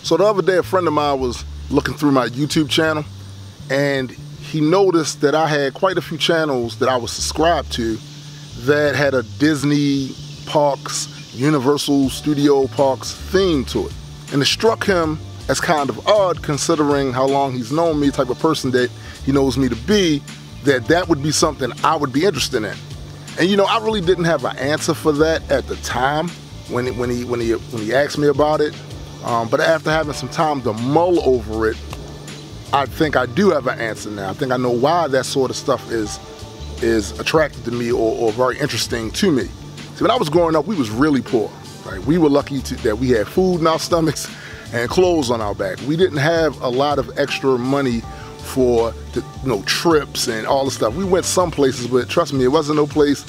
So the other day, a friend of mine was looking through my YouTube channel, and he noticed that I had quite a few channels that I was subscribed to that had a Disney parks, Universal Studio Parks theme to it. And it struck him as kind of odd, considering how long he's known me, type of person that he knows me to be, that would be something I would be interested in. And you know, I really didn't have an answer for that at the time when he asked me about it. But after having some time to mull over it, I think I do have an answer now. I think I know why that sort of stuff is attracted to me or very interesting to me. See, when I was growing up, we was really poor. Right? We were lucky that we had food in our stomachs and clothes on our back. We didn't have a lot of extra money for trips and all the stuff. We went some places, but trust me, it wasn't no place.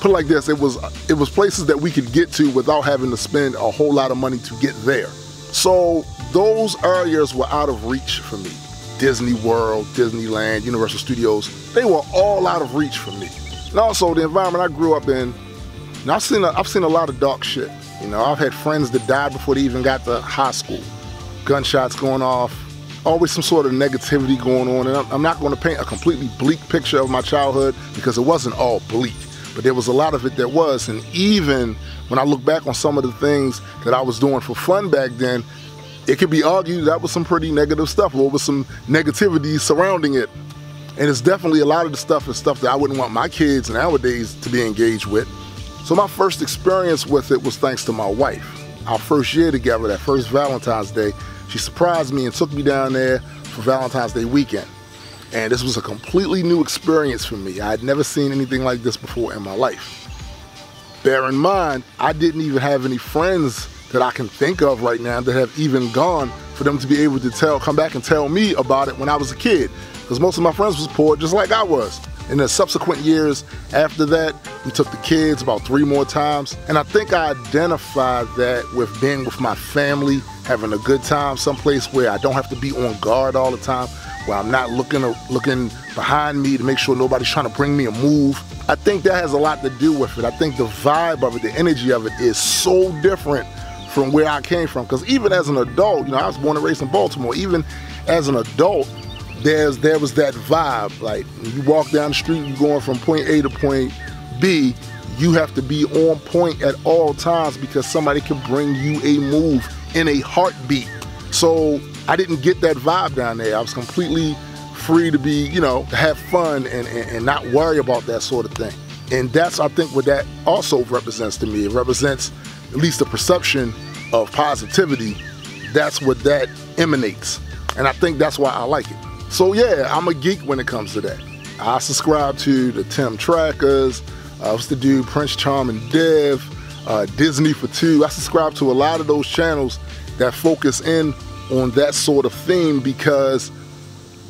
Put it like this: it was places that we could get to without having to spend a whole lot of money to get there. So those areas were out of reach for me. Disney World, Disneyland, Universal Studios, they were all out of reach for me. And also the environment I grew up in, I've seen a lot of dark shit. You know, I've had friends that died before they even got to high school. Gunshots going off, always some sort of negativity going on. And I'm not going to paint a completely bleak picture of my childhood because it wasn't all bleak, but there was a lot of it that was. And even when I look back on some of the things that I was doing for fun back then, it could be argued that was some pretty negative stuff, or with some negativity surrounding it. And it's definitely a lot of the stuff is stuff that I wouldn't want my kids nowadays to be engaged with. So my first experience with it was thanks to my wife. Our first year together, that first Valentine's Day, she surprised me and took me down there for Valentine's Day weekend. And this was a completely new experience for me. I had never seen anything like this before in my life. Bear in mind, I didn't even have any friends that I can think of right now that have even gone for them to be able to come back and tell me about it when I was a kid. Because most of my friends was poor just like I was. In the subsequent years after that, we took the kids about 3 more times. And I think I identified that with being with my family, having a good time, someplace where I don't have to be on guard all the time, where I'm not looking behind me to make sure nobody's trying to bring me a move. I think that has a lot to do with it. I think the vibe of it, the energy of it is so different from where I came from. Because even as an adult, you know, I was born and raised in Baltimore. Even as an adult, there was that vibe. Like, when you walk down the street, you're going from point A to point B, you have to be on point at all times because somebody can bring you a move in a heartbeat. So I didn't get that vibe down there. I was completely free to be, you know, to have fun and not worry about that sort of thing. And that's, I think, what that also represents to me. It represents at least the perception of positivity. That's what that emanates. And I think that's why I like it. So yeah, I'm a geek when it comes to that. I subscribe to the Tim Trackers, what's the dude, Prince Charm and Dev, Disney for Two. I subscribe to a lot of those channels that focus in on that sort of theme, because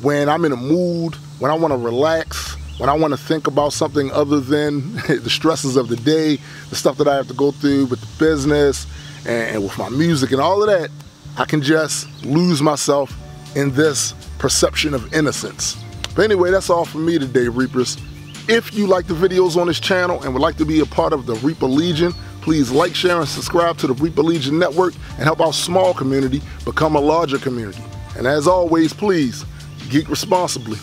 when I'm in a mood, when I want to relax, when I want to think about something other than the stresses of the day, the stuff that I have to go through with the business and with my music and all of that, I can just lose myself in this perception of innocence. But anyway, that's all from me today, Reapers. If you like the videos on this channel and would like to be a part of the Reaper Legion, please like, share, and subscribe to the Reaper Legion Network and help our small community become a larger community. And as always, please, geek responsibly.